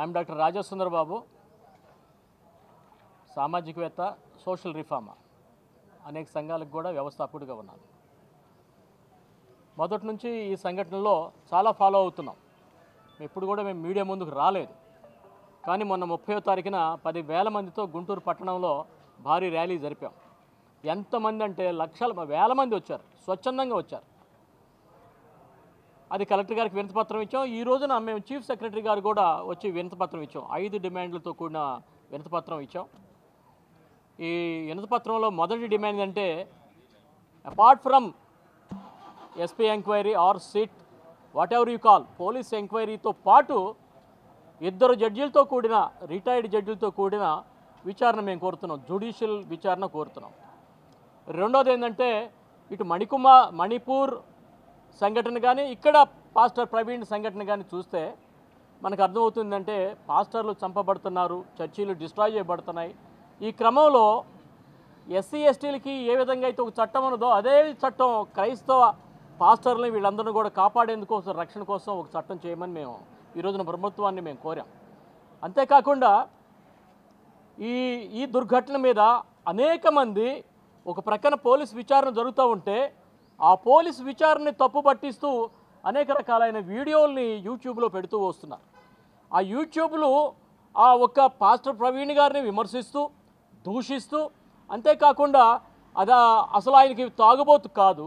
I'm doctor Rajasundar Babu, సామాజికవేత్త, social reformer. అనేక సంఘాలకు కూడా వ్యవస్థాపకుడిగా ఉన్నాను. మొదటి నుంచి ఈ సంఘటనలో చాలా ఫాలో అవుతున్నాం. ఎప్పుడు కూడా మేము మీడియా ముందుకు రాలేదు. కానీ మొన్న 30వ తారీఖున 10,000 మందితో గుంటూరు పట్టణంలో భారీ ర్యాలీ జరిపాం. ఎంతమంది అంటే వేల మంది వచ్చారు, స్వచ్ఛందంగా వచ్చారు. అది కలెక్టర్ గారికి వినతిపత్రం ఇచ్చాం. ఈ రోజున మేము చీఫ్ సెక్రటరీ గారు కూడా వచ్చి వినతిపత్రం ఇచ్చాం. 5 డిమాండ్లతో కూడిన వినతిపత్రం ఇచ్చాం. ఈ వినతిపత్రంలో మొదటి డిమాండ్ అంటే apart from SP enquiry or SIT whatever you call police ఎంక్వైరీతో పాటు 2 జడ్జీలతో కూడిన రిటైర్డ్ జడ్జీలతో కూడిన విచారణ మేము కోరుతున్నాం. జ్యుడిషియల్ విచారణ కోరుతున్నాం. రెండోది ఏంటంటే ఇటు మణిపూర్ సంఘటన కానీ ఇక్కడ పాస్టర్ ప్రవీణ్ సంఘటన కానీ చూస్తే మనకు అర్థమవుతుందంటే పాస్టర్లు చంపబడుతున్నారు, చర్చీలు డిస్ట్రాయ్ చేయబడుతున్నాయి. ఈ క్రమంలో ఎస్సీ ఎస్టీలకి ఏ విధంగా అయితే ఒక చట్టం ఉన్నదో అదే చట్టం క్రైస్తవ పాస్టర్లని వీళ్ళందరినీ కూడా కాపాడేందుకోసం, రక్షణ కోసం ఒక చట్టం చేయమని మేము ఈ రోజున ప్రభుత్వాన్ని మేము కోరాం. అంతేకాకుండా ఈ దుర్ఘటన మీద అనేక మంది ఒక ప్రక్కన పోలీస్ విచారణ జరుగుతూ ఉంటే ఆ పోలీస్ విచారణని తప్పు పట్టిస్తూ అనేక రకాలైన వీడియోల్ని యూట్యూబ్లో పెడుతూ వస్తున్నారు. ఆ యూట్యూబ్లు ఆ ఒక్క పాస్టర్ ప్రవీణ్ గారిని విమర్శిస్తూ, దూషిస్తూ, అంతేకాకుండా అసలు ఆయనకి తాగుబోతు కాదు,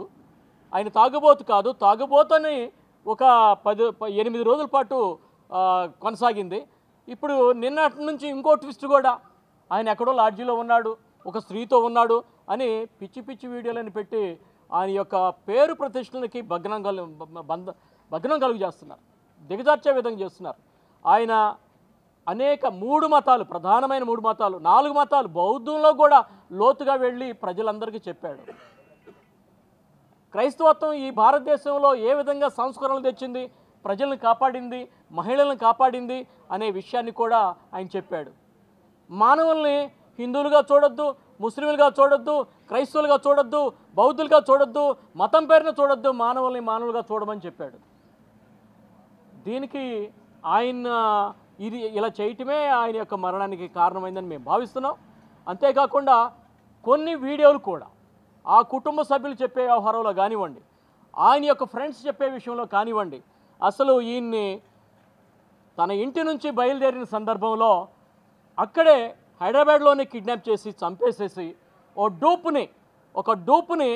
తాగుబోతని ఒక 8 రోజుల పాటు కొనసాగింది. ఇప్పుడు నిన్నటి నుంచి ఇంకో ట్విస్ట్ కూడా, ఆయన ఎక్కడో లాడ్జీలో ఉన్నాడు, ఒక స్త్రీతో ఉన్నాడు అని పిచ్చి పిచ్చి వీడియోలను పెట్టి ఆయన యొక్క పేరు ప్రతిష్టలకి భగ్నం కలుగు చేస్తున్నారు, దిగజార్చే విధంగా చేస్తున్నారు. ఆయన అనేక 3 మతాలు, ప్రధానమైన 3 మతాలు, 4 మతాలు, బౌద్ధంలో కూడా లోతుగా వెళ్ళి ప్రజలందరికీ చెప్పాడు. క్రైస్తవత్వం ఈ భారతదేశంలో ఏ విధంగా సంస్కరణలు తెచ్చింది, ప్రజలను కాపాడింది, మహిళలను కాపాడింది అనే విషయాన్ని కూడా ఆయన చెప్పాడు. మానవుల్ని హిందువులుగా చూడొద్దు, ముస్లింలుగా చూడొద్దు, క్రైస్తవులుగా చూడొద్దు, బౌద్ధులుగా చూడొద్దు, మతం పేరున చూడొద్దు, మానవుల్ని మానవులుగా చూడమని చెప్పాడు. దీనికి ఆయన ఇది ఇలా చేయటమే ఆయన యొక్క మరణానికి కారణమైందని మేము భావిస్తున్నాం. అంతేకాకుండా కొన్ని వీడియోలు కూడా ఆ కుటుంబ సభ్యులు చెప్పే వ్యవహారంలో కానివ్వండి, ఆయన యొక్క ఫ్రెండ్స్ చెప్పే విషయంలో కానివ్వండి, అసలు ఈయన్ని తన ఇంటి నుంచి బయలుదేరిన సందర్భంలో అక్కడే హైదరాబాద్లోనే కిడ్నాప్ చేసి చంపేసేసి ఒక డూప్ని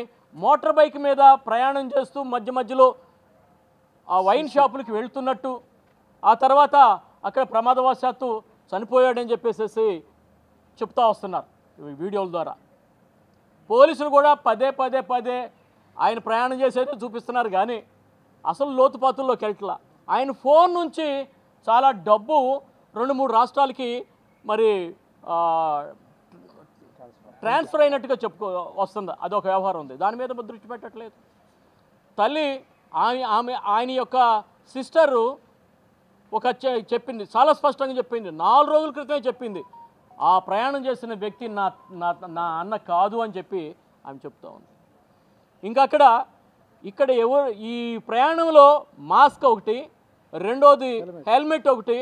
మోటార్ బైక్ మీద ప్రయాణం చేస్తూ మధ్యలో ఆ వైన్ షాపులకి వెళ్తున్నట్టు, ఆ తర్వాత అక్కడ ప్రమాదవశాత్తు చనిపోయాడని చెప్పేసి చెప్తా వస్తున్నారు వీడియోల ద్వారా. పోలీసులు కూడా పదే ఆయన ప్రయాణం చేసేది చూపిస్తున్నారు కానీ అసలు లోతుపాతుల్లోకి వెళ్ళట్లా. ఆయన ఫోన్ నుంచి చాలా డబ్బు 2-3 రాష్ట్రాలకి మరి ట్రాన్స్ఫర్ అయినట్టుగా వస్తుంది. అదొక వ్యవహారం ఉంది, దాని మీద దృష్టి పెట్టట్లేదు. తల్లి ఆయన యొక్క సిస్టరు చెప్పింది, చాలా స్పష్టంగా చెప్పింది, 4 రోజుల క్రితమే చెప్పింది, ఆ ప్రయాణం చేసిన వ్యక్తి నా అన్న కాదు అని చెప్పి ఆమె చెప్తా ఉంది. ఇంకా ఇక్కడ ఈ ప్రయాణంలో మాస్క్ ఒకటి, రెండోది హెల్మెట్ ఒకటి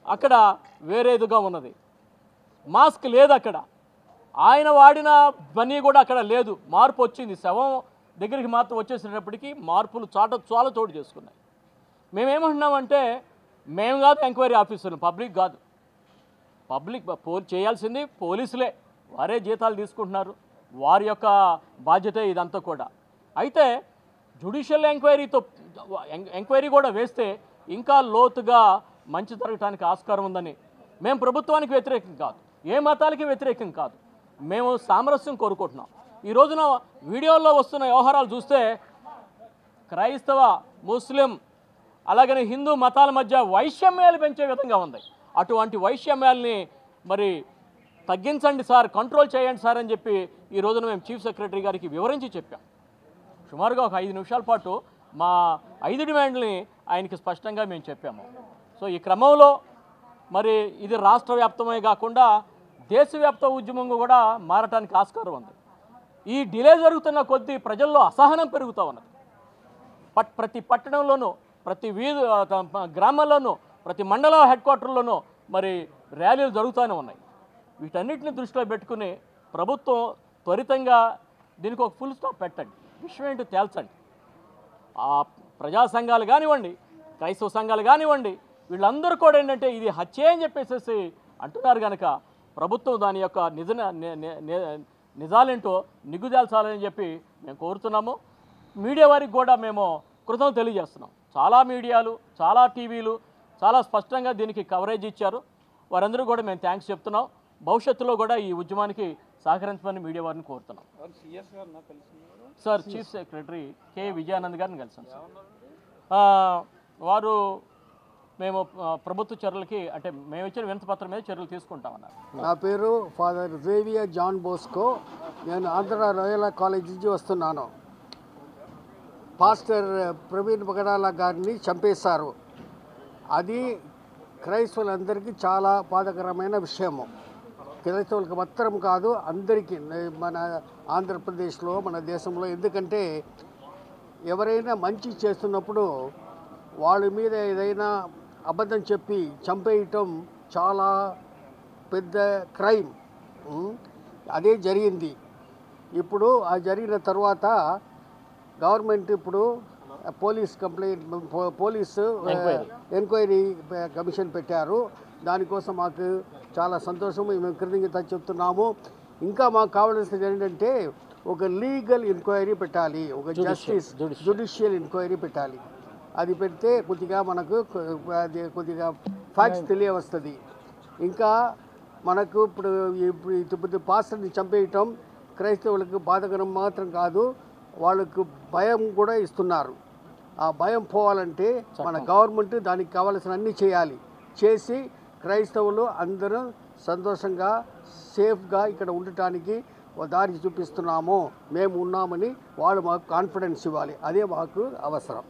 అక్కడ వేరేదిగా ఉన్నది, మాస్క్ లేదు అక్కడ. ఆయన వాడిన బనీ కూడా అక్కడ లేదు, మార్పు వచ్చింది. శవం దగ్గరికి మాత్రం వచ్చేసేటప్పటికి మార్పులు చాలా చోటు చేసుకున్నాయి. మేమేమంటున్నామంటే మేము కాదు ఎంక్వైరీ ఆఫీసర్లు, పబ్లిక్ కాదు. చేయాల్సింది పోలీసులే, వారే జీతాలు తీసుకుంటున్నారు, వారి యొక్క బాధ్యతే ఇదంతా కూడా. అయితే జ్యుడిషియల్ ఎంక్వైరీ కూడా వేస్తే ఇంకా లోతుగా మంచి జరగడానికి ఆస్కారం ఉందని. మేము ప్రభుత్వానికి వ్యతిరేకం కాదు, ఏ మతాలకి వ్యతిరేకం కాదు, మేము సామరస్యం కోరుకుంటున్నాం. ఈ రోజున వీడియోల్లో వస్తున్న వ్యవహారాలు చూస్తే క్రైస్తవ, ముస్లిం అలాగనే హిందూ మతాల మధ్య వైషమ్యాలు పెంచే విధంగా ఉంది. అటువంటి వైషమ్యాల్ని మరి తగ్గించండి సార్, కంట్రోల్ చేయండి సార్ అని చెప్పి ఈ రోజున మేము చీఫ్ సెక్రటరీ గారికి వివరించి చెప్పాం. సుమారుగా ఒక 5 నిమిషాల పాటు మా 5 డిమాండ్లని ఆయనకి స్పష్టంగా మేము చెప్పాము. సో ఈ క్రమంలో మరి ఇది రాష్ట్ర వ్యాప్తమే కాకుండా దేశవ్యాప్త ఉద్యమంగా కూడా మారటానికి ఆస్కారం ఉంది. ఈ డిలే జరుగుతున్న కొద్దీ ప్రజల్లో అసహనం పెరుగుతూ ఉన్నది. ప్రతి పట్టణంలోనూ, ప్రతి గ్రామాల్లోనూ ప్రతి మండల హెడ్ క్వార్టర్లోనూ మరి ర్యాలీలు జరుగుతూనే ఉన్నాయి. వీటన్నిటిని దృష్టిలో పెట్టుకుని ప్రభుత్వం త్వరితంగా దీనికి ఒక ఫుల్ స్టాప్ పెట్టండి, విషయం ఏంటో తేల్చండి. ఆ ప్రజా సంఘాలు కానివ్వండి, క్రైస్తవ సంఘాలు కానివ్వండి, వీళ్ళందరూ కూడా ఏంటంటే ఇది హత్య అని చెప్పేసి అంటున్నారు కనుక ప్రభుత్వం దాని యొక్క నిజాలేంటో నిగ్గుదేల్చాలని చెప్పి మేము కోరుతున్నాము. మీడియా వారికి కూడా మేము కృతజ్ఞతలు తెలియజేస్తున్నాం. చాలా మీడియాలు, చాలా టీవీలు చాలా స్పష్టంగా దీనికి కవరేజ్ ఇచ్చారు. వారందరూ కూడా మేము థ్యాంక్స్ చెప్తున్నాం. భవిష్యత్తులో కూడా ఈ ఉద్యమానికి సహకరించమని మీడియా వారిని కోరుతున్నాం. Sir chief secretary K Vijayanand గారిని కలిసాం సార్. వారు మేము ప్రభుత్వ చర్యలకి అంటే మేము ఇచ్చిన వినతిపత్రం మీద చర్యలు తీసుకుంటామన్నారు. నా పేరు ఫాదర్ జేవియర్ జాన్ బోస్కో. నేను ఆంధ్ర రాయల కాలేజ్ నుంచి వస్తున్నాను. పాస్టర్ ప్రవీణ్ పగడాల గారిని చంపేశారు. అది క్రైస్తవులందరికీ చాలా బాధాకరమైన విషయము. క్రైస్తవులకు మాత్రం కాదు, అందరికీ మన ఆంధ్రప్రదేశ్లో మన దేశంలో. ఎందుకంటే ఎవరైనా మంచి చేస్తున్నప్పుడు వాళ్ళ మీద ఏదైనా అబద్ధం చెప్పి చంపేయటం చాలా పెద్ద క్రైమ్. అదే జరిగింది. ఇప్పుడు ఆ జరిగిన తర్వాత గవర్నమెంట్ ఇప్పుడు పోలీసు ఎంక్వైరీ కమిషన్ పెట్టారు. దానికోసం మాకు చాలా సంతోషం, మేము కృతజ్ఞత చెప్తున్నాము. ఇంకా మాకు కావాల్సింది ఏంటంటే ఒక లీగల్ ఎంక్వైరీ పెట్టాలి, ఒక జ్యుడిషియల్ ఎంక్వైరీ పెట్టాలి. అది పెడితే కొద్దిగా మనకు కొద్దిగా ఫ్యాక్ట్స్ తెలియవస్తుంది. ఇంకా మనకు ఇప్పుడు పాస్టర్ని చంపేయటం క్రైస్తవులకు బాధకరం మాత్రం కాదు, వాళ్ళకు భయం కూడా ఇస్తున్నారు. ఆ భయం పోవాలంటే మన గవర్నమెంట్ దానికి కావాల్సిన అన్నీ చేసి క్రైస్తవులు అందరూ సంతోషంగా సేఫ్గా ఇక్కడ ఉండటానికి దారి చూపిస్తున్నాము, మేము ఉన్నామని వాళ్ళు మాకు కాన్ఫిడెన్స్ ఇవ్వాలి. అదే మాకు అవసరం.